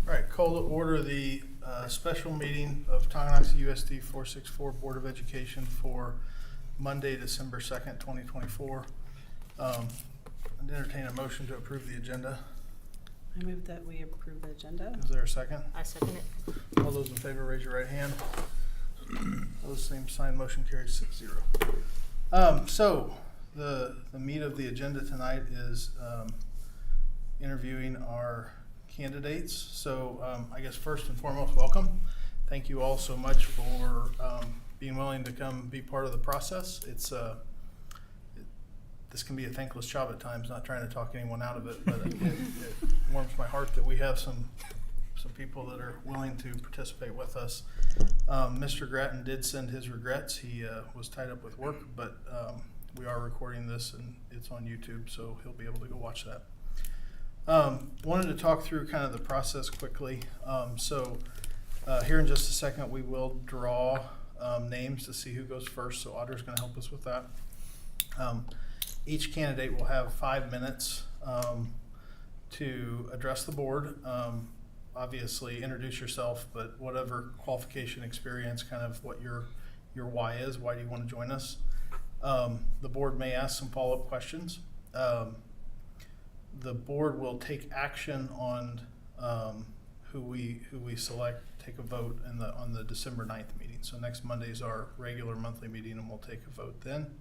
All right, call to order the special meeting of Tonganoxie USD 464 Board of Education for Monday, December 2nd, 2024. I'd entertain a motion to approve the agenda. I move that we approve the agenda. Is there a second? I second it. All those in favor, raise your right hand. Those same sign, motion carries 6-0. So the meat of the agenda tonight is interviewing our candidates. So I guess first and foremost, welcome. Thank you all so much for being willing to come be part of the process. This can be a thankless job at times, not trying to talk anyone out of it, but it warms my heart that we have some people that are willing to participate with us. Mr. Gratton did send his regrets. He was tied up with work, but we are recording this and it's on YouTube, so he'll be able to go watch that. Wanted to talk through kind of the process quickly. Here in just a second, we will draw names to see who goes first. So Audra's going to help us with that. Each candidate will have 5 minutes to address the board. Obviously, introduce yourself, but whatever qualification, experience, kind of what your why is. Why do you want to join us? The board may ask some follow-up questions. The board will take action on who we select, take a vote on the December 9th meeting. So next Monday is our regular monthly meeting, and we'll take a vote then.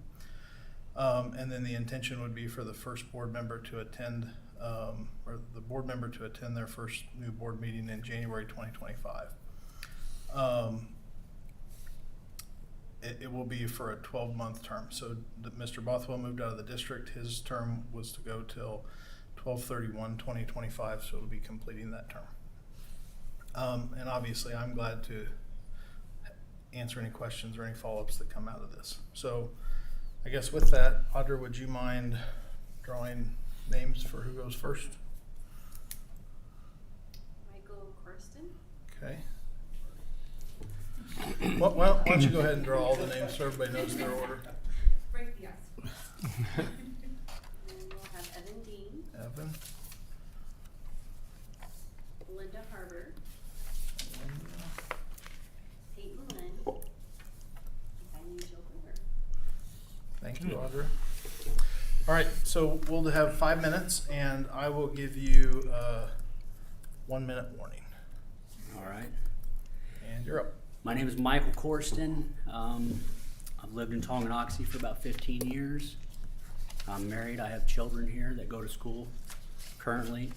And then the intention would be for the first board member to attend, or the board member to attend their first new board meeting in January 2025. It will be for a 12-month term. So Mr. Bothwell moved out of the district. His term was to go till 12/31/2025, so it'll be completing that term. And obviously, I'm glad to answer any questions or any follow-ups that come out of this. So I guess with that, Audra, would you mind drawing names for who goes first? Michael Corsten. Okay. Well, why don't you go ahead and draw all the names so everybody knows their order? Break the ice. And we'll have Evan Dean, Evan. Linda Harbor, Peyton Lynn, and Angel Hoover. Thank you, Audra. All right, so we'll have 5 minutes, and I will give you a 1-minute warning. All right. And you're up. My name is Michael Corsten. I've lived in Tonganoxie for about 15 years. I'm married. I have children here that go to school currently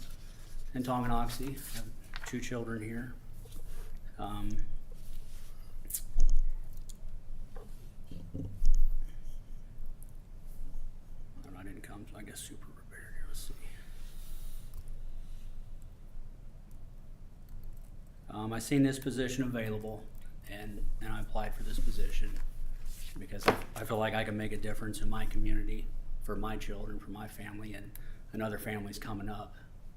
in Tonganoxie. I have 2 children here. I didn't come, I guess, super prepared here. Let's see. I seen this position available, and I applied for this position because I feel like I can make a difference in my community for my children, for my family, and other families coming up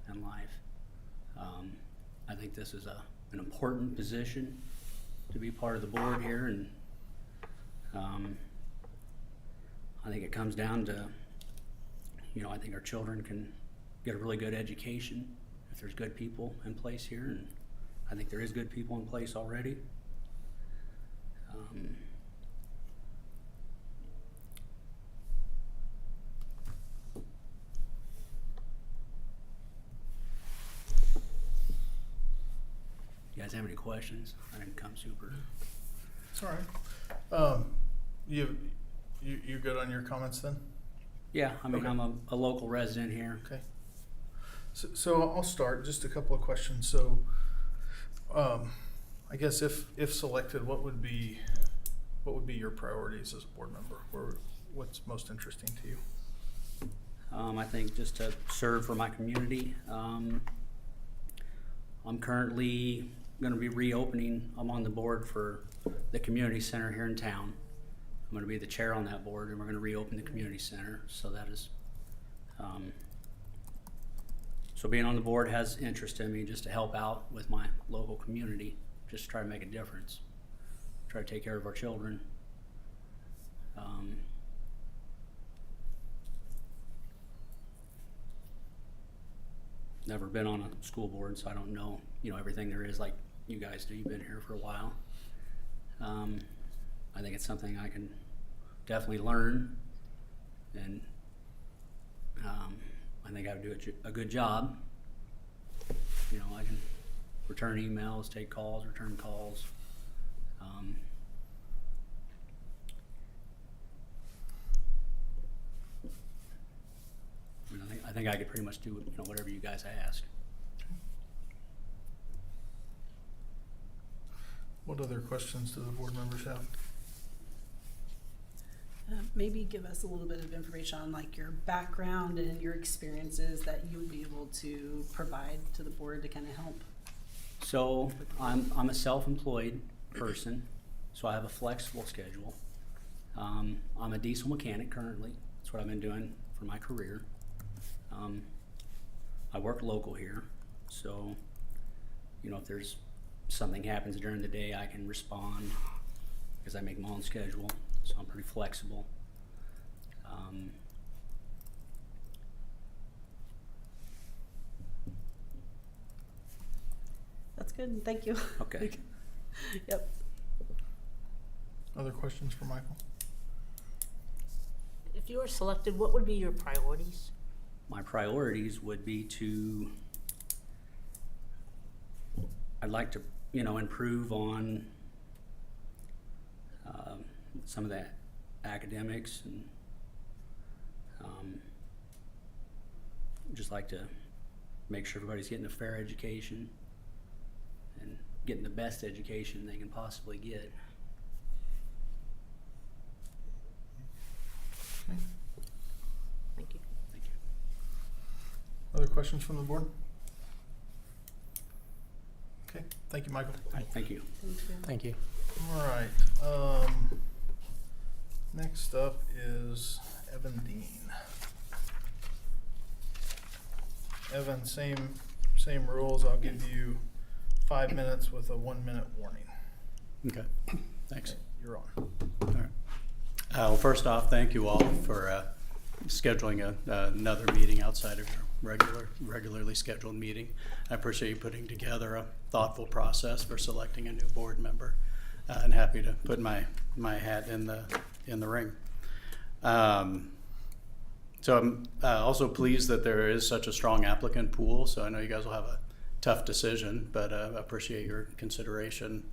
in life. I think this is an important position to be part of the board here, and I think it comes down to, I think our children can get a really good education if there's good people in place here, and I think there is good people in place already. You guys have any questions? I didn't come super. It's all right. You good on your comments then? Yeah, I mean, Okay. I'm a local resident here. Okay. So I'll start. Just a couple of questions. So, I guess if selected, what would be your priorities as a board member? Or what's most interesting to you? I think just to serve for my community. I'm currently going to be reopening. I'm on the board for the community center here in town. I'm going to be the chair on that board, and we're going to reopen the community center. So that is, so being on the board has interest in me, just to help out with my local community, just to try to make a difference, try to take care of our children. never been on a school board, so I don't know, everything there is like you guys do. You've been here for a while. I think it's something I can definitely learn, and I think I would do a good job. I can return emails, take calls, return calls. I think I could pretty much do whatever you guys ask. What other questions do the board members have? Maybe give us a little bit of information on like your background and your experiences that you would be able to provide to the board to kind of help. So I'm a self-employed person, so I have a flexible schedule. I'm a diesel mechanic currently. That's what I've been doing for my career. I work local here, so if there's something happens during the day, I can respond because I make my own schedule, so I'm pretty flexible. That's good. Thank you. Okay. Yep. Other questions for Michael? If you were selected, what would be your priorities? My priorities would be I'd like to, improve on some of the academics, and just like to make sure everybody's getting a fair education and getting the best education they can possibly get. Okay. Thank you. Thank you. Other questions from the board? Okay, thank you, Michael. All right, thank you. Thank you. Thank you. All right. Next up is Evan Dean. Evan, same rules. I'll give you 5 minutes with a 1 minute warning. Okay, thanks. Okay, you're on. All right. Well, first off, thank you all for scheduling another meeting outside of your regularly scheduled meeting. I appreciate you putting together a thoughtful process for selecting a new board member, and happy to put my hat in the ring. So I'm also pleased that there is such a strong applicant pool. So I know you guys will have a tough decision, but I appreciate your consideration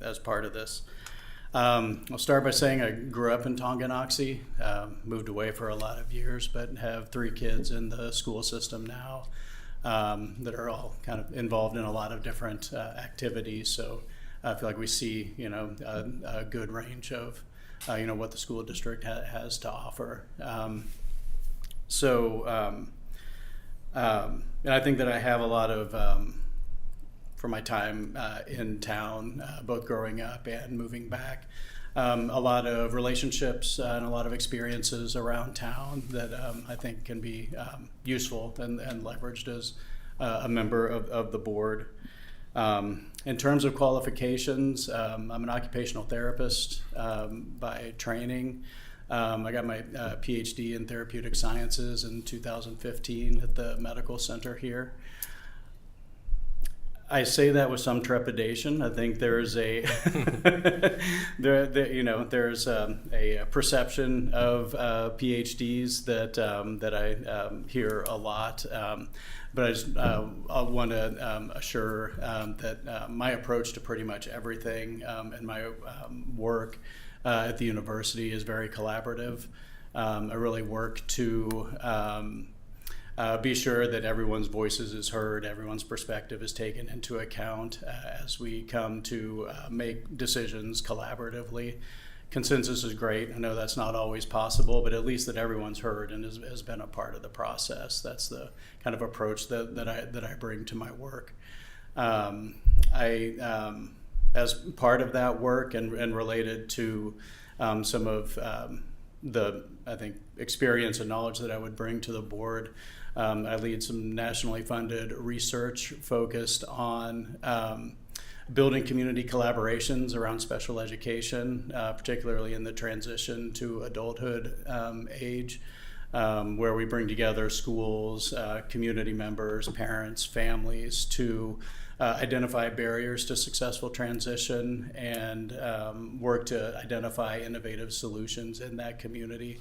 as part of this. I'll start by saying I grew up in Tonganoxie, moved away for a lot of years, but have 3 kids in the school system now that are all kind of involved in a lot of different activities. So I feel like we see, a good range of, what the school district has to offer. And I think that I have a lot of, for my time in town, both growing up and moving back, a lot of relationships and a lot of experiences around town that I think can be useful and leveraged as a member of the board. In terms of qualifications, I'm an occupational therapist by training. I got my PhD in therapeutic sciences in 2015 at the medical center here. I say that with some trepidation. I think there's a there's a perception of PhDs that I hear a lot, but I just I want to assure that my approach to pretty much everything and my work at the university is very collaborative. I really work to be sure that everyone's voices is heard, everyone's perspective is taken into account as we come to make decisions collaboratively. Consensus is great. I know that's not always possible, but at least that everyone's heard and has been a part of the process. That's the kind of approach that I bring to my work. As part of that work and related to some of the, I think, experience and knowledge that I would bring to the board, I lead some nationally funded research focused on building community collaborations around special education, particularly in the transition to adulthood age. where we bring together schools, community members, parents, families to identify barriers to successful transition and work to identify innovative solutions in that community.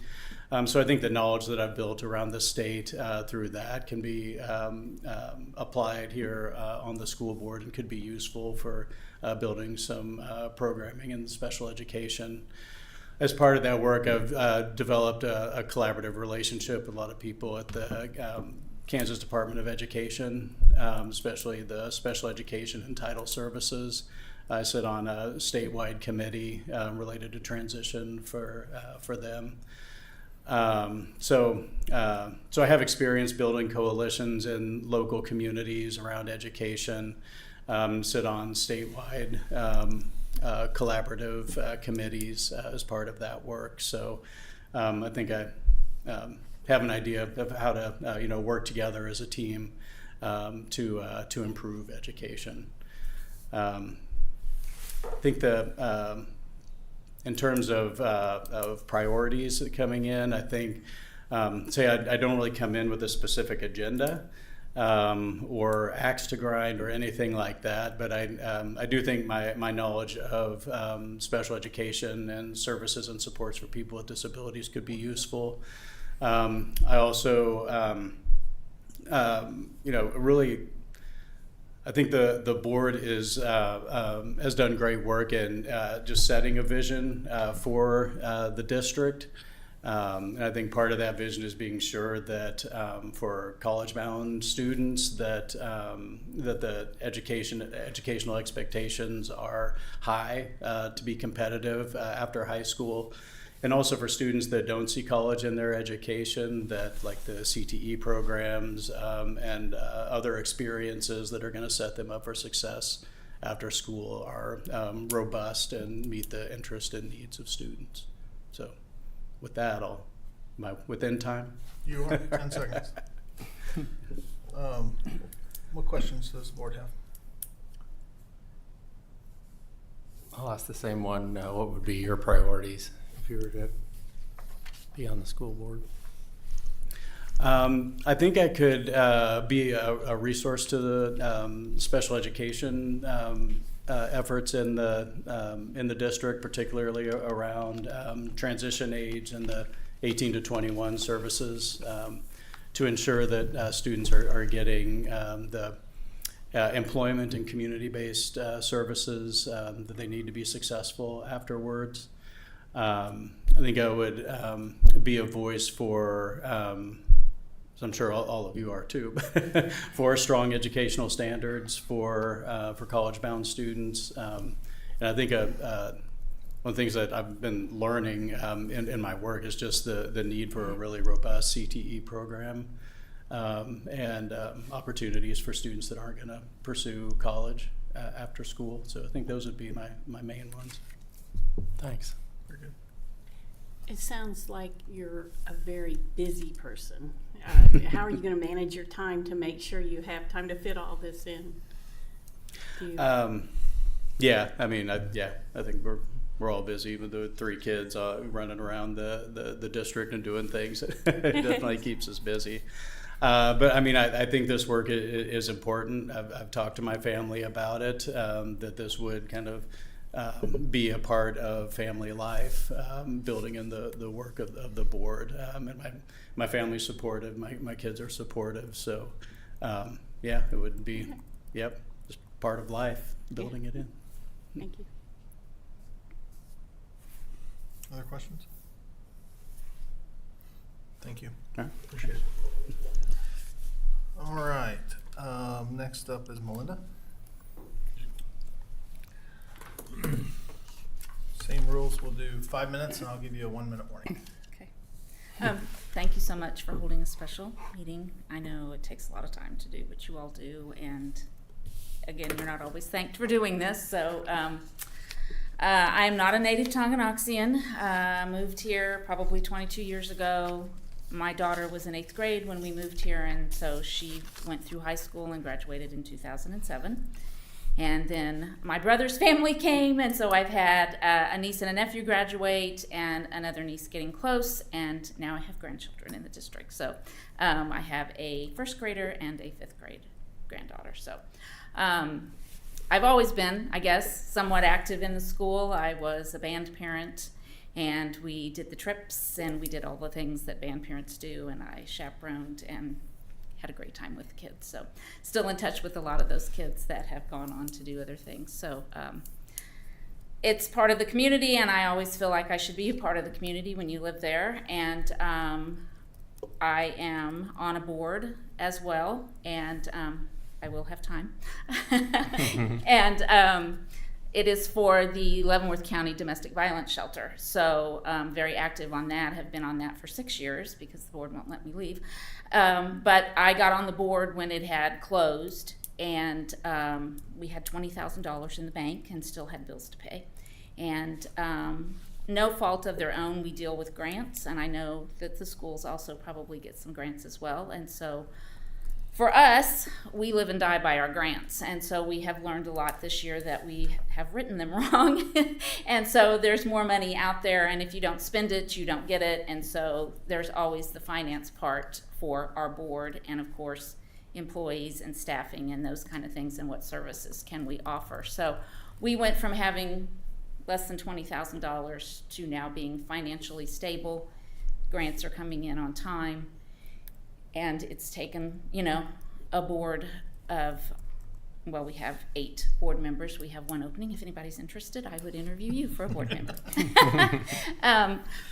So I think the knowledge that I've built around the state through that can be applied here on the school board and could be useful for building some programming in special education. As part of that work, I've developed a collaborative relationship with a lot of people at the Kansas Department of Education, especially the Special Education and Title Services. I sit on a statewide committee related to transition for them. So I have experience building coalitions in local communities around education, sit on statewide collaborative committees as part of that work. So I think I have an idea of how to work together as a team to improve education. I think in terms of priorities coming in, I think I don't really come in with a specific agenda or axe to grind or anything like that, but I do think my knowledge of special education and services and supports for people with disabilities could be useful. I also, really, I think the board has done great work in just setting a vision for the district. And I think part of that vision is being sure that for college-bound students that the educational expectations are high to be competitive after high school. And also for students that don't see college in their education, that like the CTE programs and other experiences that are going to set them up for success after school are robust and meet the interest and needs of students. So with that, am I within time? You are, 10 seconds. What questions does the board have? I'll ask the same one. What would be your priorities if you were to be on the school board? I think I could be a resource to the special education efforts in the district, particularly around transition age and the 18 to 21 services, to ensure that students are getting the employment and community-based services that they need to be successful afterwards. I think I would be a voice for, so I'm sure all of you are too, for strong educational standards for college-bound students. And I think one of the things that I've been learning in my work is just the need for a really robust CTE program and opportunities for students that aren't going to pursue college after school. So I think those would be my main ones. Thanks. Very good. It sounds like you're a very busy person. How are you going to manage your time to make sure you have time to fit all this in? Yeah, I mean, I think we're all busy with the 3 kids running around the district and doing things. It definitely keeps us busy. But I mean, I think this work is important. I've talked to my family about it, that this would kind of be a part of family life, building in the work of the board. And my family's supportive, my kids are supportive. So yeah, it would be, just part of life, building it in. Thank you. Other questions? Thank you. All right. Appreciate it. All right. Next up is Melinda. Same rules. We'll do 5 minutes, and I'll give you a 1-minute warning. Okay. Thank you so much for holding a special meeting. I know it takes a lot of time to do what you all do, and again, you're not always thanked for doing this. So I am not a native Tonganoxian. Moved here probably 22 years ago. My daughter was in 8th grade when we moved here, and so she went through high school and graduated in 2007. And then my brother's family came, and so I've had a niece and a nephew graduate, and another niece getting close, and now I have grandchildren in the district. So I have a first grader and a fifth grade granddaughter. So I've always been, I guess, somewhat active in the school. I was a band parent, and we did the trips, and we did all the things that band parents do, and I chaperoned and had a great time with the kids. So still in touch with a lot of those kids that have gone on to do other things. So it's part of the community, and I always feel like I should be a part of the community when you live there. And I am on a board as well, and I will have time. And it is for the Leavenworth County Domestic Violence Shelter. So very active on that, have been on that for 6 years because the board won't let me leave. But I got on the board when it had closed, and we had $20,000 in the bank and still had bills to pay. And no fault of their own, we deal with grants, and I know that the schools also probably get some grants as well. And so for us, we live and die by our grants, and so we have learned a lot this year that we have written them wrong. And so there's more money out there, and if you don't spend it, you don't get it. And so there's always the finance part for our board, and of course employees and staffing and those kind of things, and what services can we offer. So we went from having less than $20,000 to now being financially stable. Grants are coming in on time. And it's taken, a board of, well, we have 8 board members. We have 1 opening. If anybody's interested, I would interview you for a board member.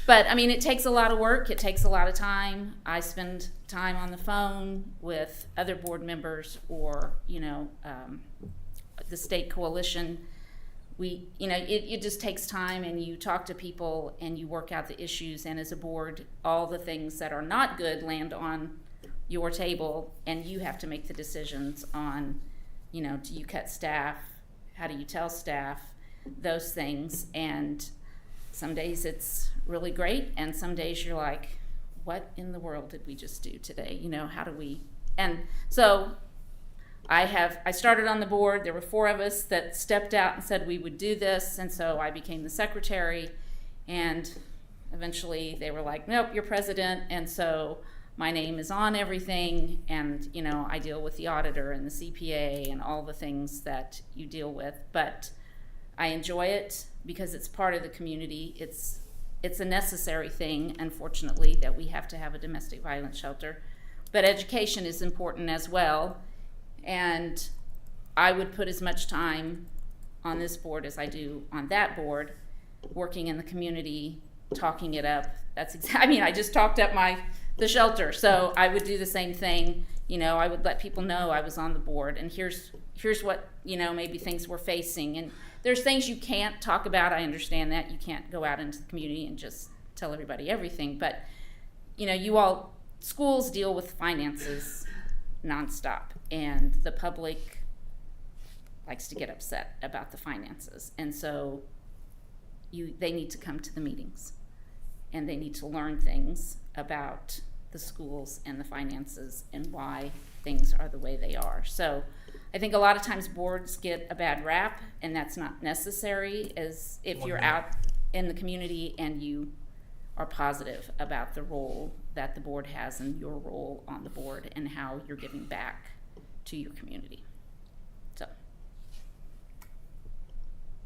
But, it takes a lot of work. It takes a lot of time. I spend time on the phone with other board members or, the state coalition. It just takes time, and you talk to people and you work out the issues. And as a board, all the things that are not good land on your table, and you have to make the decisions on, do you cut staff? How do you tell staff? Those things. And some days it's really great, and some days you're like, what in the world did we just do today? How do we? And so I started on the board. There were 4 of us that stepped out and said we would do this, and so I became the secretary, and eventually they were like, nope, you're president. And so my name is on everything, and I deal with the auditor and the CPA and all the things that you deal with. But I enjoy it because it's part of the community. It's a necessary thing, unfortunately, that we have to have a domestic violence shelter. But education is important as well, and I would put as much time on this board as I do on that board, working in the community, talking it up. I just talked up the shelter, so I would do the same thing. I would let people know I was on the board, and here's what maybe things we're facing. And there's things you can't talk about. I understand that you can't go out into the community and just tell everybody everything, but schools deal with finances nonstop, and the public likes to get upset about the finances, and so they need to come to the meetings, and they need to learn things about the schools and the finances and why things are the way they are. So I think a lot of times boards get a bad rap, and that's not necessary, as if you're out in the community and you are positive about the role that the board has and your role on the board and how you're giving back to your community. So.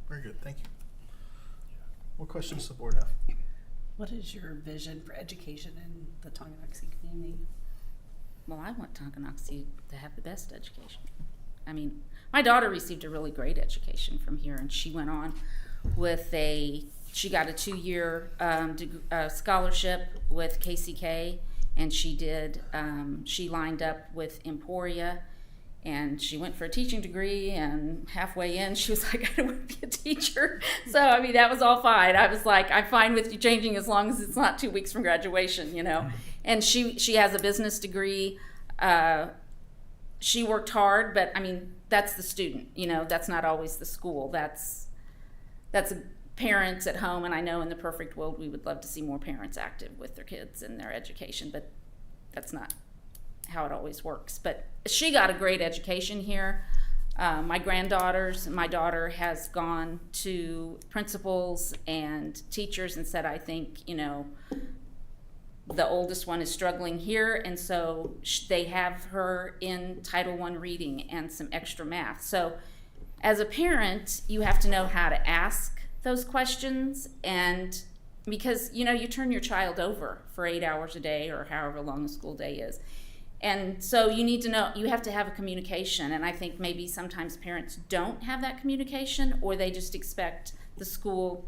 Very good, thank you. What questions does the board have? What is your vision for education in the Tonganoxie community? Well, I want Tonganoxie to have the best education. My daughter received a really great education from here, and she went on with she got a 2-year scholarship with KCK, and she lined up with Emporia, and she went for a teaching degree, and halfway in she was like, I don't want to be a teacher. So that was all fine. I was like, I'm fine with you changing as long as it's not 2 weeks from graduation, And she has a business degree. She worked hard, but that's the student, that's not always the school. That's parents at home, and I know in the perfect world we would love to see more parents active with their kids and their education, but that's not how it always works. But she got a great education here. my granddaughters, my daughter has gone to principals and teachers and said, I think, the oldest one is struggling here, and so they have her in Title I reading and some extra math. So as a parent, you have to know how to ask those questions, and because you turn your child over for 8 hours a day or however long the school day is. And so you need to know, you have to have a communication, and I think maybe sometimes parents don't have that communication, or they just expect the school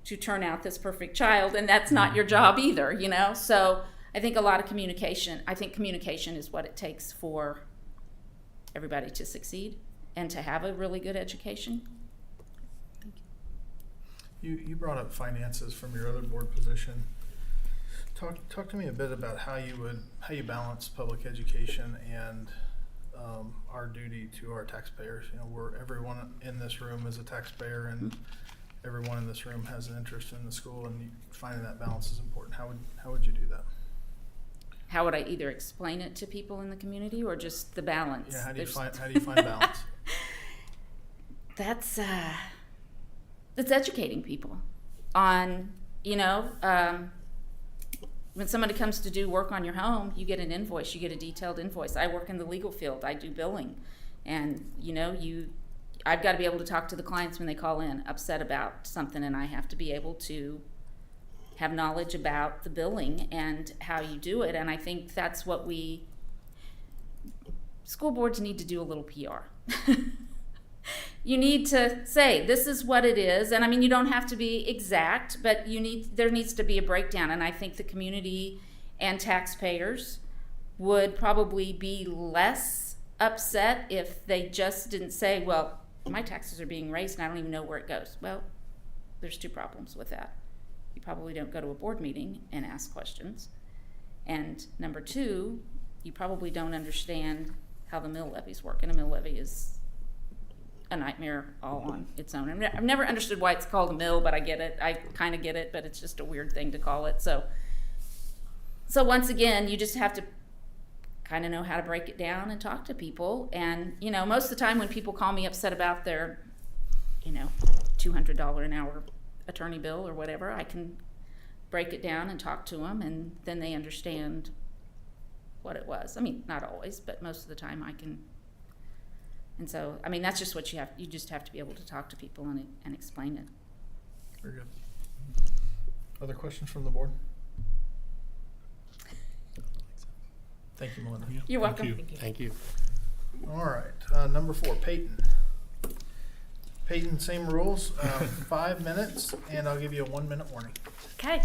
to turn out this perfect child, and that's not your job either, So I think a lot of communication, communication is what it takes for everybody to succeed and to have a really good education. You brought up finances from your other board position. Talk to me a bit about how you balance public education and our duty to our taxpayers. Everyone in this room is a taxpayer, and everyone in this room has an interest in the school, and finding that balance is important. How would you do that? How would I either explain it to people in the community or just the balance? Yeah, how do you find balance? That's educating people on, when somebody comes to do work on your home, you get an invoice, you get a detailed invoice. I work in the legal field, I do billing, and I've got to be able to talk to the clients when they call in upset about something, and I have to be able to have knowledge about the billing and how you do it. And I think that's what school boards need to do a little PR. You need to say, this is what it is. And I mean, you don't have to be exact, but there needs to be a breakdown. And I think the community and taxpayers would probably be less upset if they just didn't say, well, my taxes are being raised and I don't even know where it goes. Well, there's two problems with that. You probably don't go to a board meeting and ask questions. And number two, you probably don't understand how the mill levies work. And a mill levy is a nightmare all on its own. I've never understood why it's called a mill, but I get it. I kind of get it, but it's just a weird thing to call it. So once again, you just have to kind of know how to break it down and talk to people. And, most of the time when people call me upset about their, $200 an hour attorney bill or whatever, I can break it down and talk to them, and then they understand what it was. I mean, not always, but most of the time I can. And so, I mean, that's just what you just have to be able to talk to people and explain it. Very good. Other questions from the board? Thank you, Melinda. You're welcome. Thank you. All right, number 4, Peyton. Peyton, same rules, 5 minutes, and I'll give you a 1-minute warning. Okay.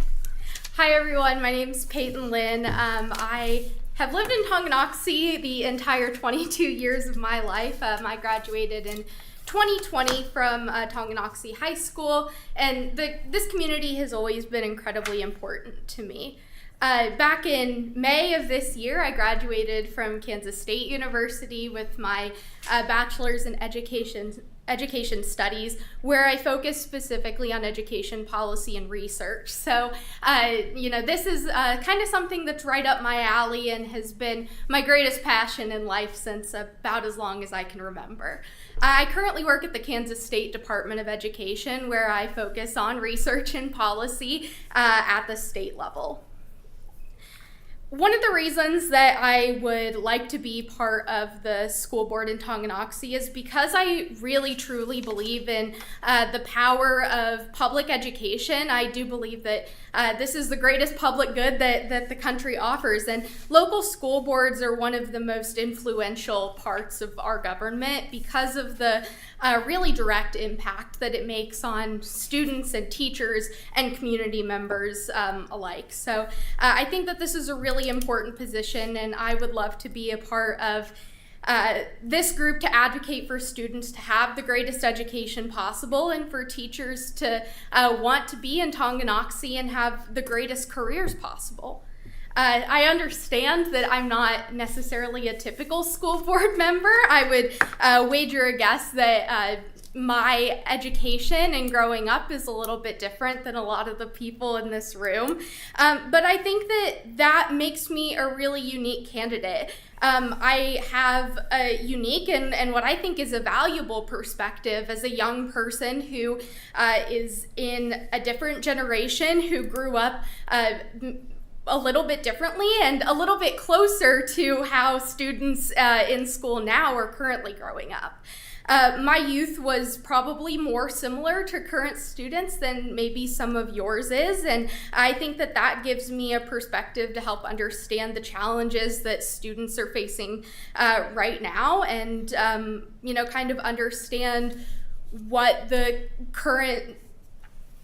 Hi, everyone. My name's Peyton Lynn. I have lived in Tonganoxie the entire 22 years of my life. I graduated in 2020 from Tonganoxie High School, and this community has always been incredibly important to me. Back in May of this year, I graduated from Kansas State University with my bachelor's in education studies, where I focus specifically on education policy and research. So, this is kind of something that's right up my alley and has been my greatest passion in life since about as long as I can remember. I currently work at the Kansas State Department of Education, where I focus on research and policy at the state level. One of the reasons that I would like to be part of the school board in Tonganoxie is because I really truly believe in the power of public education. I do believe that this is the greatest public good that the country offers, and local school boards are one of the most influential parts of our government because of the really direct impact that it makes on students and teachers and community members alike. So I think that this is a really important position, and I would love to be a part of this group to advocate for students to have the greatest education possible and for teachers to want to be in Tonganoxie and have the greatest careers possible. I understand that I'm not necessarily a typical school board member. I would wager a guess that my education and growing up is a little bit different than a lot of the people in this room. But I think that makes me a really unique candidate. I have a unique and what I think is a valuable perspective as a young person who is in a different generation, who grew up a little bit differently and a little bit closer to how students in school now are currently growing up. My youth was probably more similar to current students than maybe some of yours is, and I think that gives me a perspective to help understand the challenges that students are facing right now, and kind of understand what the current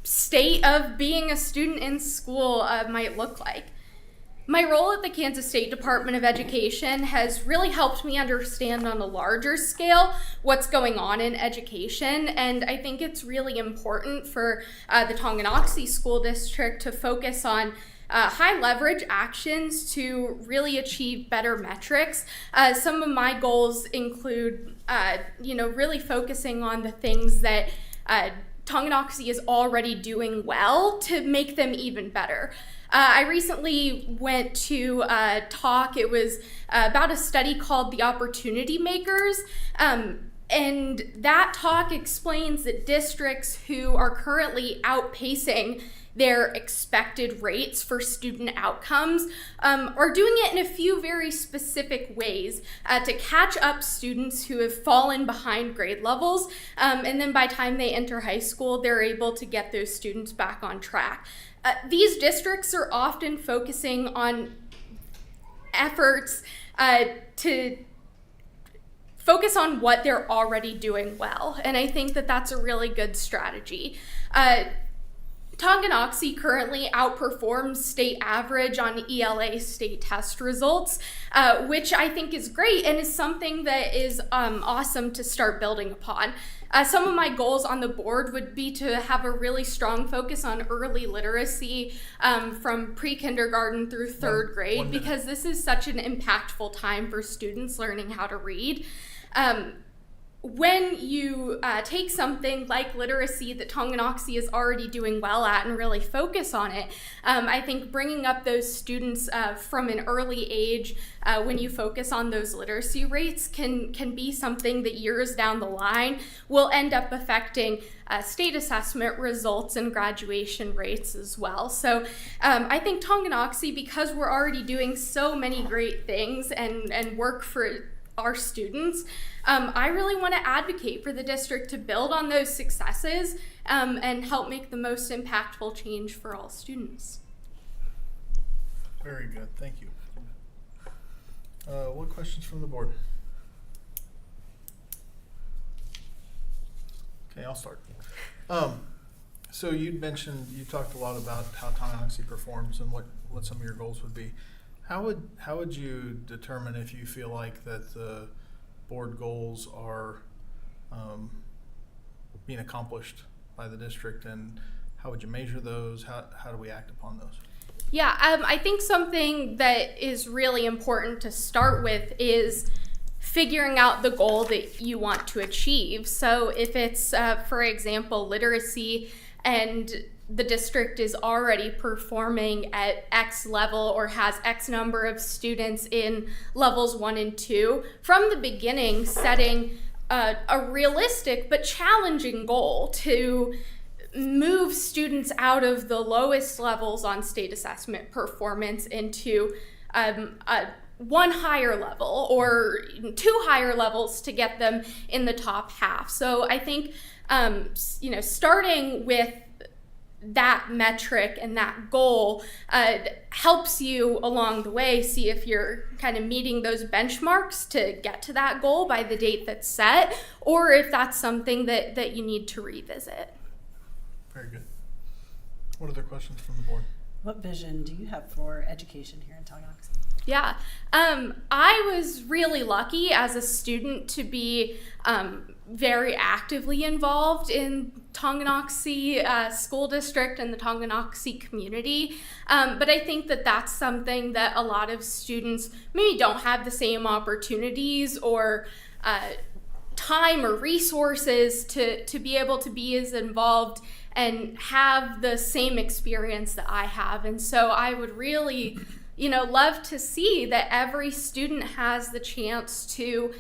state of being a student in school might look like. My role at the Kansas State Department of Education has really helped me understand on a larger scale what's going on in education, and I think it's really important for the Tonganoxie School District to focus on high leverage actions to really achieve better metrics. Some of my goals include, really focusing on the things that Tonganoxie is already doing well to make them even better. I recently went to a talk. It was about a study called The Opportunity Makers. And that talk explains that districts who are currently outpacing their expected rates for student outcomes are doing it in a few very specific ways to catch up students who have fallen behind grade levels, and then by the time they enter high school, they're able to get those students back on track. These districts are often focusing on efforts to focus on what they're already doing well, and I think that that's a really good strategy. Tonganoxie currently outperforms state average on ELA state test results, which I think is great and is something that is awesome to start building upon. Some of my goals on the board would be to have a really strong focus on early literacy from pre-kindergarten through third grade, because this is such an impactful time for students learning how to read. When you take something like literacy that Tonganoxie is already doing well at and really focus on it, I think bringing up those students from an early age when you focus on those literacy rates can be something that years down the line will end up affecting state assessment results and graduation rates as well. So I think Tonganoxie, because we're already doing so many great things and work for our students, I really want to advocate for the district to build on those successes and help make the most impactful change for all students. Very good, thank you. What questions from the board? Okay, I'll start. So you talked a lot about how Tonganoxie performs and what some of your goals would be. How would you determine if you feel like that the board goals are being accomplished by the district, and how would you measure those? How do we act upon those? Yeah, I think something that is really important to start with is figuring out the goal that you want to achieve. So if it's, for example, literacy, and the district is already performing at X level or has X number of students in levels 1 and 2, from the beginning setting a realistic but challenging goal to move students out of the lowest levels on state assessment performance into one higher level or 2 higher levels to get them in the top half. So I think starting with that metric and that goal helps you along the way see if you're kind of meeting those benchmarks to get to that goal by the date that's set, or if that's something that you need to revisit. Very good. What other questions from the board? What vision do you have for education here in Tonganoxie? Yeah, I was really lucky as a student to be very actively involved in Tonganoxie School District and the Tonganoxie community, but I think that that's something that a lot of students maybe don't have the same opportunities or time or resources to be able to be as involved and have the same experience that I have. And so I would really, love to see that every student has the chance to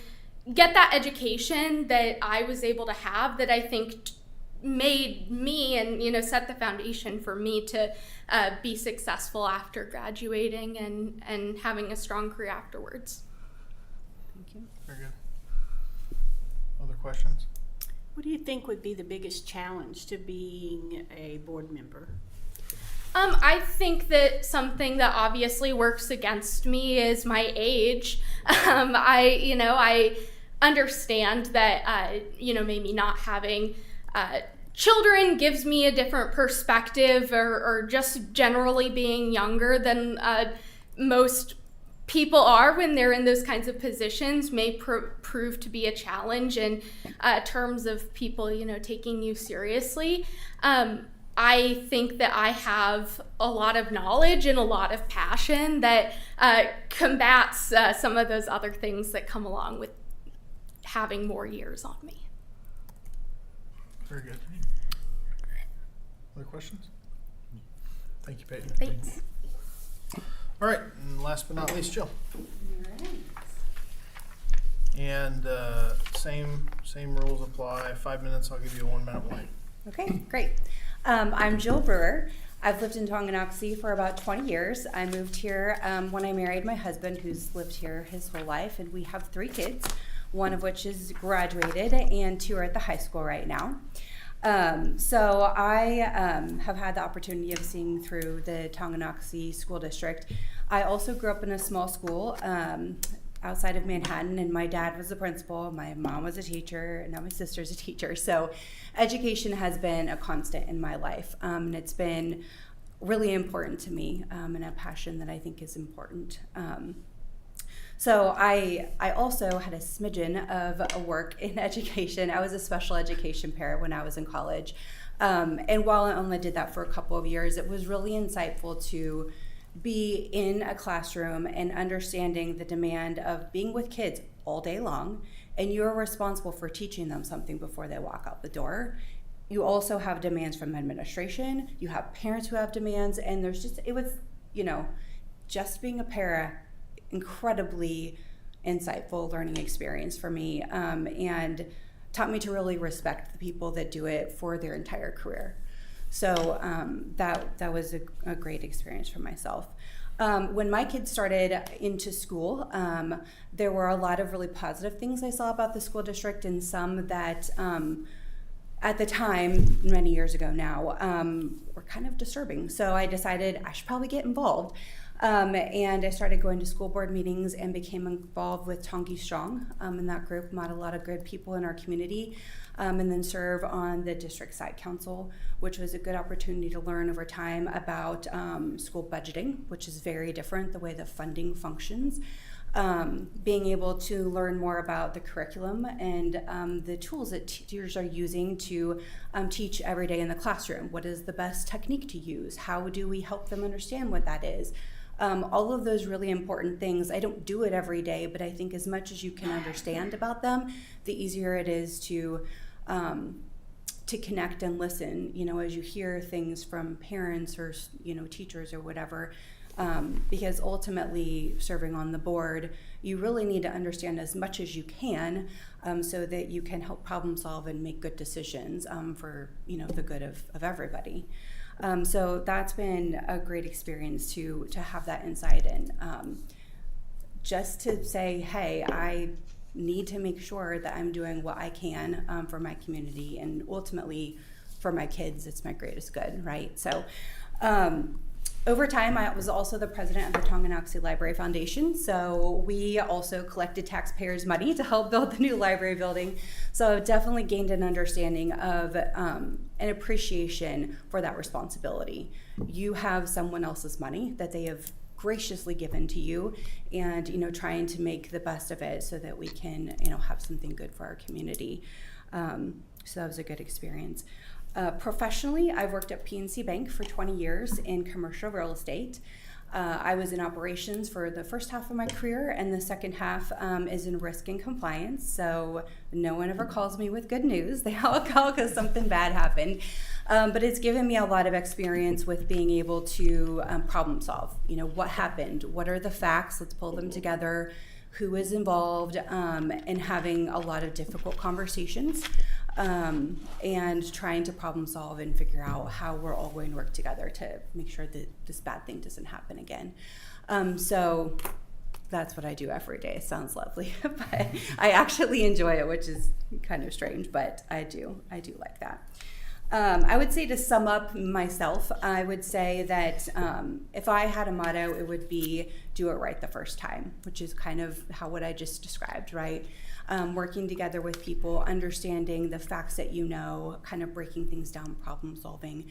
get that education that I was able to have, that I think made me and, set the foundation for me to be successful after graduating and having a strong career afterwards. Thank you. Very good. Other questions? What do you think would be the biggest challenge to being a board member? I think that something that obviously works against me is my age. I understand that, maybe not having children gives me a different perspective, or just generally being younger than most people are when they're in those kinds of positions may prove to be a challenge in terms of people, taking you seriously. I think that I have a lot of knowledge and a lot of passion that combats some of those other things that come along with having more years on me. Very good. Other questions? Thank you, Peyton. Thanks. All right, and last but not least, Jill. And same rules apply. 5 minutes, I'll give you a 1 minute warning. Okay, great. I'm Jill Brewer. I've lived in Tonganoxie for about 20 years. I moved here when I married my husband, who's lived here his whole life, and we have 3 kids, one of which is graduated and 2 are at the high school right now. So I have had the opportunity of seeing through the Tonganoxie School District. I also grew up in a small school outside of Manhattan, and my dad was the principal, my mom was a teacher, and now my sister's a teacher. So education has been a constant in my life, and it's been really important to me, and a passion that I think is important. So I also had a smidgen of a work in education. I was a special education parent when I was in college. And while I only did that for a couple of years, it was really insightful to be in a classroom and understanding the demand of being with kids all day long, and you're responsible for teaching them something before they walk out the door. You also have demands from administration, you have parents who have demands, and it was, just being a para, incredibly insightful learning experience for me, and taught me to really respect the people that do it for their entire career. So that was a great experience for myself. When my kids started into school, there were a lot of really positive things I saw about the school district, and some that at the time, many years ago now, were kind of disturbing. So I decided I should probably get involved. And I started going to school board meetings and became involved with Tongi Strong. In that group, met a lot of good people in our community, and then serve on the district site council, which was a good opportunity to learn over time about school budgeting, which is very different, the way the funding functions. Being able to learn more about the curriculum and the tools that teachers are using to teach every day in the classroom. What is the best technique to use? How do we help them understand what that is? All of those really important things. I don't do it every day, but I think as much as you can understand about them, the easier it is to connect and listen, as you hear things from parents or, teachers or whatever. Because ultimately, serving on the board, you really need to understand as much as you can, so that you can help problem solve and make good decisions for the good of everybody. So that's been a great experience to have that insight, and just to say, hey, I need to make sure that I'm doing what I can for my community, and ultimately for my kids. It's my greatest good, right? So over time, I was also the president of the Tonganoxie Library Foundation, so we also collected taxpayers' money to help build the new library building. So I've definitely gained an understanding of an appreciation for that responsibility. You have someone else's money that they have graciously given to you, and trying to make the best of it so that we can have something good for our community. So that was a good experience. Professionally, I've worked at PNC Bank for 20 years in commercial real estate. I was in operations for the first half of my career, and the second half is in risk and compliance. So no one ever calls me with good news. They all call because something bad happened. But it's given me a lot of experience with being able to problem solve. You know, what happened? What are the facts? Let's pull them together. Who is involved? And having a lot of difficult conversations. And trying to problem solve and figure out how we're all going to work together to make sure that this bad thing doesn't happen again. So that's what I do every day. It sounds lovely, but I actually enjoy it, which is kind of strange, but I do like that. I would say, to sum up myself, I would say that if I had a motto, it would be do it right the first time, which is kind of what I just described, right? Working together with people, understanding the facts that you know, kind of breaking things down, problem solving,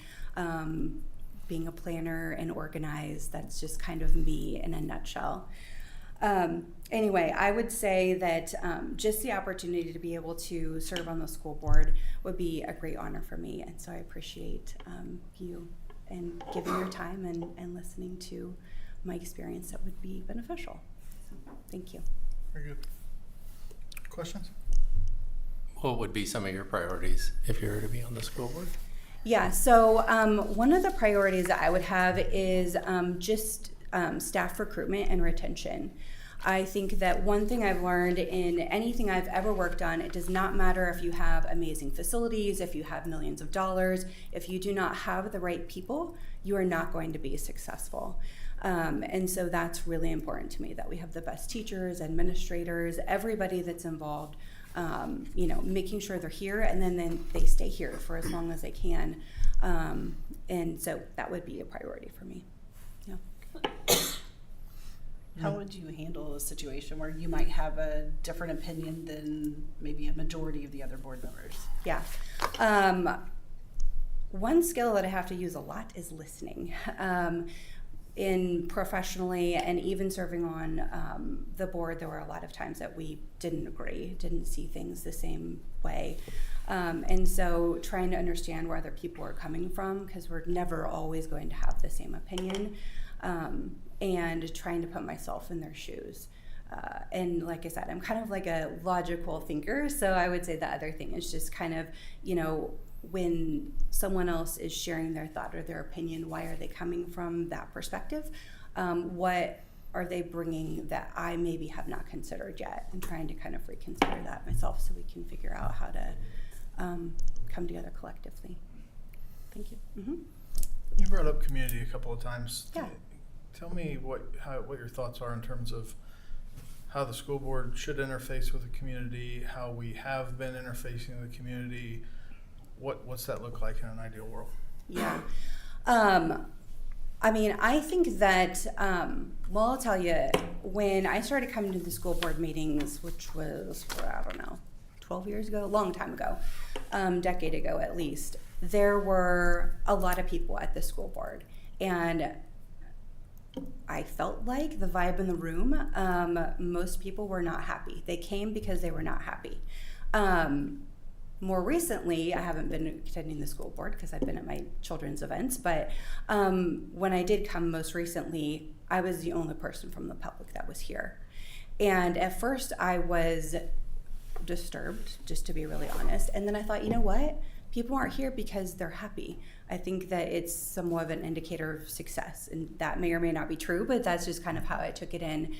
being a planner and organized. That's just kind of me in a nutshell. Anyway, I would say that just the opportunity to be able to serve on the school board would be a great honor for me. And so I appreciate you and giving your time and listening to my experience that would be beneficial. So, thank you. Very good. Questions? What would be some of your priorities if you were to be on the school board? Yeah, so one of the priorities that I would have is just staff recruitment and retention. I think that one thing I've learned in anything I've ever worked on, it does not matter if you have amazing facilities, if you have millions of dollars, if you do not have the right people, you are not going to be successful. And so that's really important to me, that we have the best teachers, administrators, everybody that's involved, making sure they're here, and then they stay here for as long as they can. And so that would be a priority for me. Yeah. How would you handle a situation where you might have a different opinion than maybe a majority of the other board members? Yeah. One skill that I have to use a lot is listening. In professionally and even serving on the board, there were a lot of times that we didn't agree, didn't see things the same way. And so trying to understand where other people are coming from, because we're never always going to have the same opinion, and trying to put myself in their shoes. And like I said, I'm kind of like a logical thinker, so I would say the other thing is just kind of, when someone else is sharing their thought or their opinion, why are they coming from that perspective? What are they bringing that I maybe have not considered yet? And trying to kind of reconsider that myself so we can figure out how to come together collectively. Thank you. Mm-hmm. You brought up community a couple of times. Yeah. Tell me what your thoughts are in terms of how the school board should interface with the community, how we have been interfacing with the community. What's that look like in an ideal world? Yeah. I think that, I'll tell you, when I started coming to the school board meetings, which was, 12 years ago, a long time ago, decade ago at least, there were a lot of people at the school board. And I felt like the vibe in the room, most people were not happy. They came because they were not happy. More recently, I haven't been attending the school board because I've been at my children's events, but when I did come most recently, I was the only person from the public that was here. And at first I was disturbed, just to be really honest. And then I thought, you know what? People aren't here because they're happy. I think that it's somewhat of an indicator of success, and that may or may not be true, but that's just kind of how I took it in.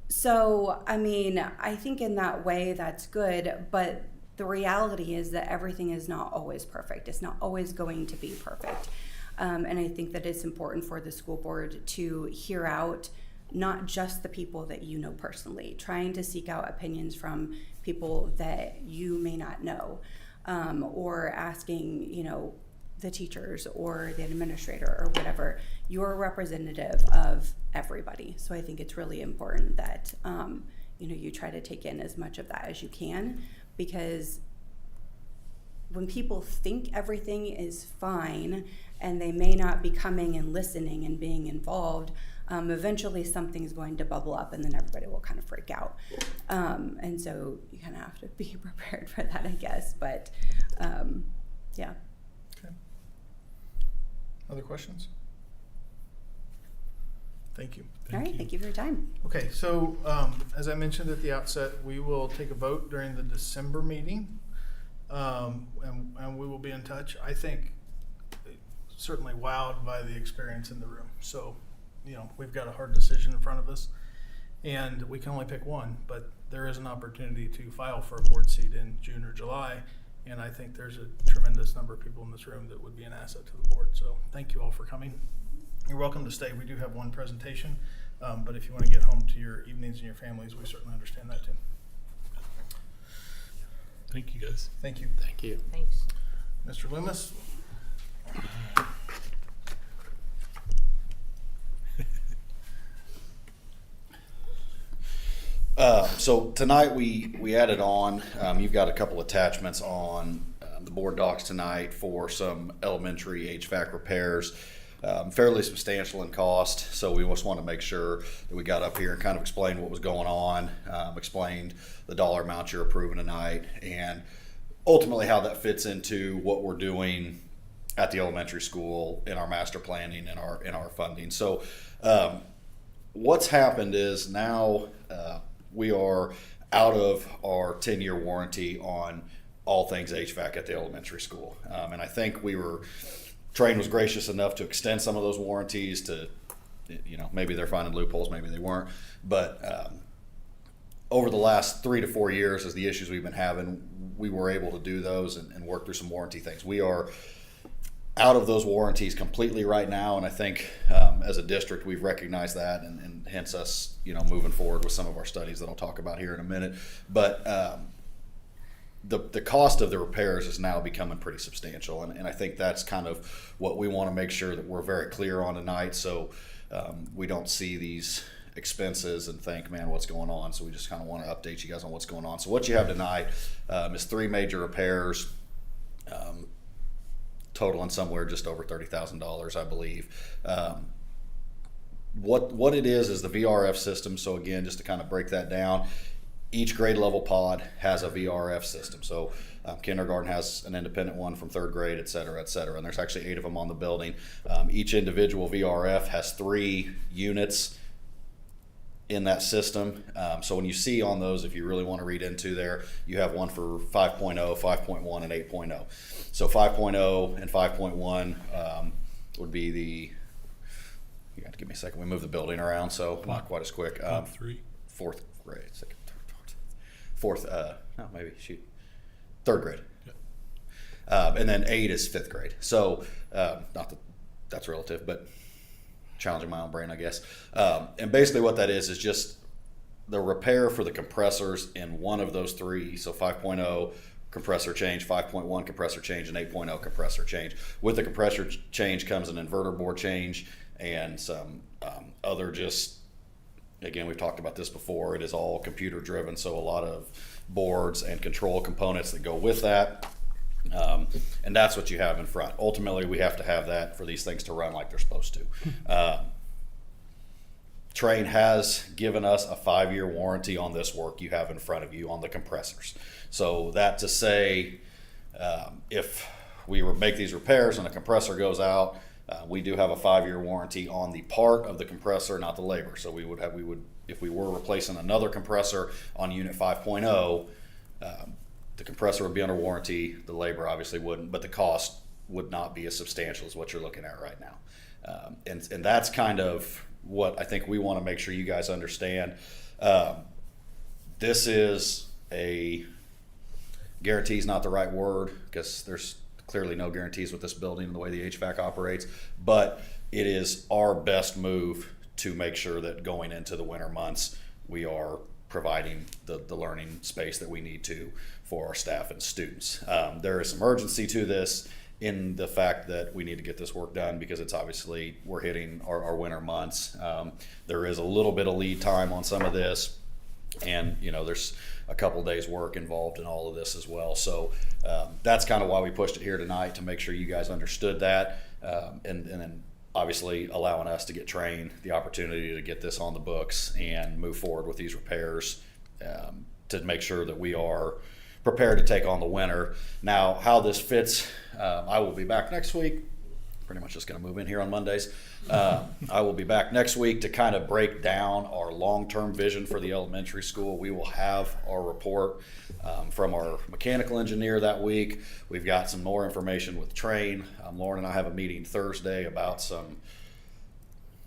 So, I think in that way that's good, but the reality is that everything is not always perfect. It's not always going to be perfect. And I think that it's important for the school board to hear out not just the people that you know personally, trying to seek out opinions from people that you may not know, or asking, the teachers or the administrator or whatever. You're a representative of everybody. So I think it's really important that you try to take in as much of that as you can, because when people think everything is fine and they may not be coming and listening and being involved, eventually something's going to bubble up and then everybody will kind of freak out. And so you kind of have to be prepared for that, I guess. But yeah. Okay. Other questions? Thank you. All right, thank you for your time. Okay, so as I mentioned at the outset, we will take a vote during the December meeting, and we will be in touch. I think certainly wowed by the experience in the room. So, we've got a hard decision in front of us, and we can only pick one, but there is an opportunity to file for a board seat in June or July, and I think there's a tremendous number of people in this room that would be an asset to the board. So thank you all for coming. You're welcome to stay. We do have one presentation, but if you want to get home to your evenings and your families, we certainly understand that too. Thank you, guys. Thank you. Thank you. Thanks. Mr. Loomis? So tonight we added on, you've got a couple attachments on the board docs tonight for some elementary HVAC repairs. Fairly substantial in cost, so we just want to make sure that we got up here and kind of explained what was going on, explained the dollar amount you're approving tonight, and ultimately how that fits into what we're doing at the elementary school in our master planning and our funding. So what's happened is now we are out of our 10-year warranty on all things HVAC at the elementary school, and I think Trane was gracious enough to extend some of those warranties to, maybe they're finding loopholes, maybe they weren't. But over the last 3 to 4 years, as the issues we've been having, we were able to do those and work through some warranty things. We are out of those warranties completely right now, and I think as a district we've recognized that, and hence us, moving forward with some of our studies that I'll talk about here in a minute. But the cost of the repairs is now becoming pretty substantial, and I think that's kind of what we want to make sure that we're very clear on tonight, so we don't see these expenses and think, man, what's going on? So we just kind of want to update you guys on what's going on. So what you have tonight is 3 major repairs, totaling somewhere just over $30,000, I believe. What it is the VRF system. So again, just to kind of break that down, each grade level pod has a VRF system. So kindergarten has an independent one from 3rd grade, et cetera, and there's actually 8 of them on the building. Each individual VRF has 3 units in that system. So when you see on those, if you really want to read into there, you have one for 5.0, 5.1, and 8.0. So 5.0 and 5.1 would be you have to give me a second, we moved the building around, so not quite as quick. 3. 4th grade, 3rd grade. Yeah. And then 8 is 5th grade. So not that that's relative, but challenging my own brain, I guess. And basically what that is just the repair for the compressors in one of those 3. So 5.0 compressor change, 5.1 compressor change, and 8.0 compressor change. With the compressor change comes an inverter board change and some other again, we've talked about this before, it is all computer driven, so a lot of boards and control components that go with that. And that's what you have in front. Ultimately, we have to have that for these things to run like they're supposed to. Trane has given us a 5-year warranty on this work you have in front of you on the compressors. So that to say, if we make these repairs and a compressor goes out, we do have a 5-year warranty on the part of the compressor, not the labor. So we would, if we were replacing another compressor on unit 5.0, the compressor would be under warranty, the labor obviously wouldn't, but the cost would not be as substantial as what you're looking at right now. And that's kind of what I think we want to make sure you guys understand. This is guarantee is not the right word, because there's clearly no guarantees with this building and the way the HVAC operates, but it is our best move to make sure that going into the winter months, we are providing the learning space that we need to for our staff and students. There is some urgency to this in the fact that we need to get this work done because it's obviously we're hitting our winter months. There is a little bit of lead time on some of this, and there's a couple days work involved in all of this as well. So that's kind of why we pushed it here tonight, to make sure you guys understood that, and then obviously allowing us to get Trane the opportunity to get this on the books and move forward with these repairs to make sure that we are prepared to take on the winter. Now, how this fits, I will be back next week pretty much just going to move in here on Mondays. I will be back next week to kind of break down our long-term vision for the elementary school. We will have our report from our mechanical engineer that week. We've got some more information with Train. Lauren and I have a meeting Thursday about some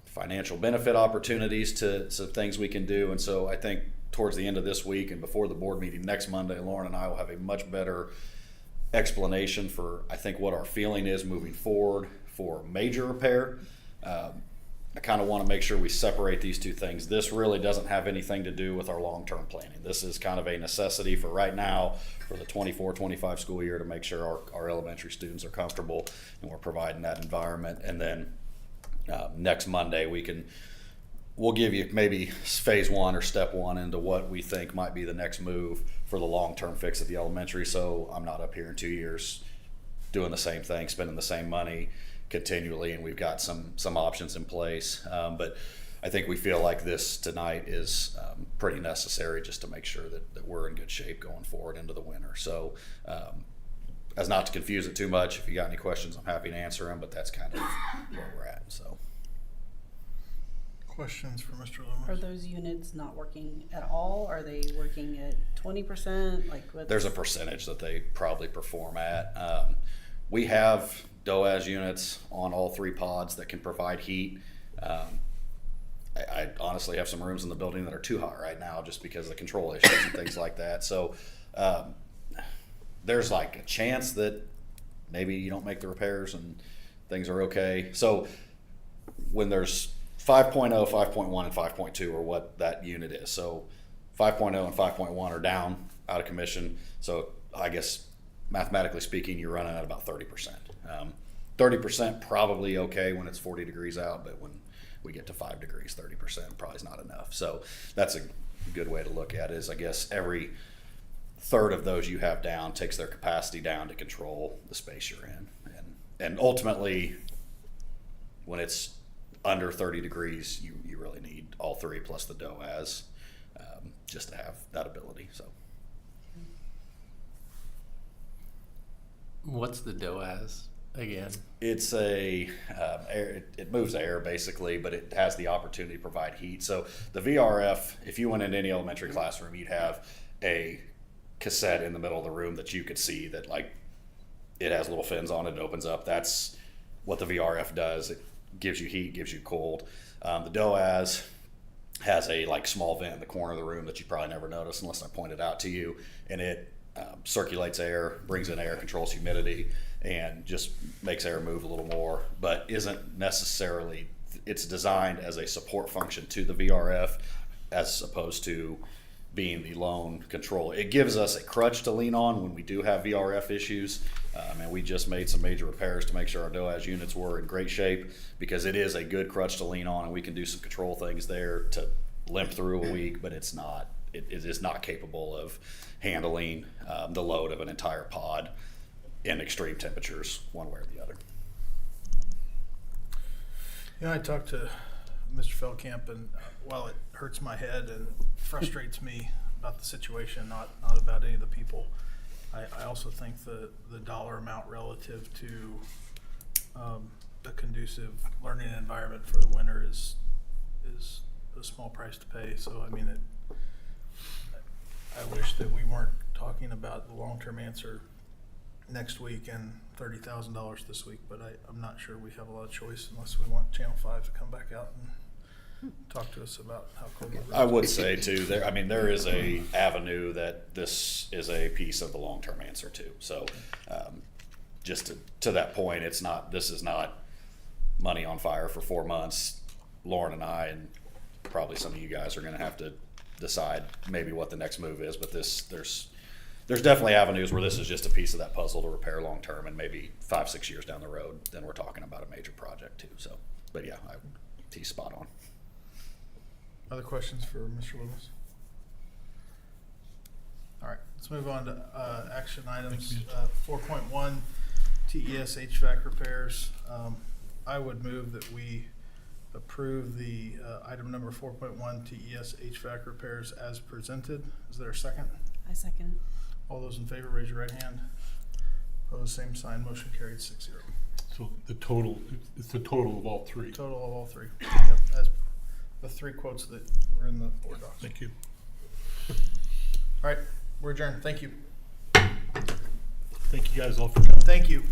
financial benefit opportunities to some things we can do. And so I think towards the end of this week and before the board meeting next Monday, Lauren and I will have a much better explanation for, I think, what our feeling is moving forward for major repair. I kind of want to make sure we separate these two things. This really doesn't have anything to do with our long-term planning. This is kind of a necessity for right now for the 24-25 school year to make sure our elementary students are comfortable and we're providing that environment. And then next Monday we'll give you maybe phase one or step one into what we think might be the next move for the long-term fix at the elementary. So I'm not up here in 2 years doing the same thing, spending the same money continually, and we've got some options in place. But I think we feel like this tonight is pretty necessary just to make sure that we're in good shape going forward into the winter. So as not to confuse it too much, if you got any questions, I'm happy to answer them, but that's kind of where we're at. So. Questions for Mr. Are Loomis? those units not working at all? Are they working at 20%? Like what's... There's a percentage that they probably perform at. We have DOAS units on all 3 pods that can provide heat. I honestly have some rooms in the building that are too hot right now just because of the control issues and things like that. So there's like a chance that maybe you don't make the repairs and things are okay. So when there's 5.0, 5.1, and 5.2 are what that unit is. So 5.0 and 5.1 are down, out of commission. So I guess mathematically speaking, you're running at about 30%. 30% probably okay when it's 40 degrees out, but when we get to 5 degrees, 30% probably is not enough. So that's a good way to look at it, is I guess every third of those you have down takes their capacity down to control the space you're in. And ultimately, when it's under 30 degrees, you really need all 3 plus the DOAS just to have that ability. So, What's the DOAS again? it's a it moves air basically, but it has the opportunity to provide heat. So the VRF, if you went into any elementary classroom, you'd have a cassette in the middle of the room that you could see that like it has little fins on it and opens up. That's what the VRF does. It gives you heat, gives you cold. The DOAS has a like small vent in the corner of the room that you probably never notice unless I point it out to you, and it circulates air, brings in air, controls humidity, and just makes air move a little more, but isn't necessarily, it's designed as a support function to the VRF as opposed to being the lone control. It gives us a crutch to lean on when we do have VRF issues, and we just made some major repairs to make sure our DOAS units were in great shape, because it is a good crutch to lean on, and we can do some control things there to limp through a week, but it's not, it is not capable of handling the load of an entire pod in extreme temperatures one way or the other. I talked to Mr. Feldkamp, and while it hurts my head and frustrates me about the situation, not about any of the people, I also think the dollar amount relative to a conducive learning environment for the winter is a small price to pay. So I mean, I wish that we weren't talking about the long-term answer next week and $30,000 this week, but I'm not sure we have a lot of choice unless we want Channel 5 to come back out and talk to us about how cold it is. I would say too, there is a avenue that this is a piece of the long-term answer too. So just to that point, this is not money on fire for 4 months. Lauren and I, and probably some of you guys, are going to have to decide maybe what the next move is, but there's definitely avenues where this is just a piece of that puzzle to repair long term, and maybe 5-6 years down the road, then we're talking about a major project too. So, but yeah, he's spot on. Other questions for Mr. Loomis? All right, let's move on to action items. 4.1 TES HVAC repairs. I would move that we approve the item number 4.1 TES HVAC repairs as presented. Is there a second? I second it. All those in favor, raise your right hand. Opposed, same sign. Motion carried 6-0. So the total, it's the total of all three. Total of all three. Yep, as the three quotes that were in the board docs. Thank you. All right, we're adjourned. Thank you. Thank you guys all for coming. Thank you.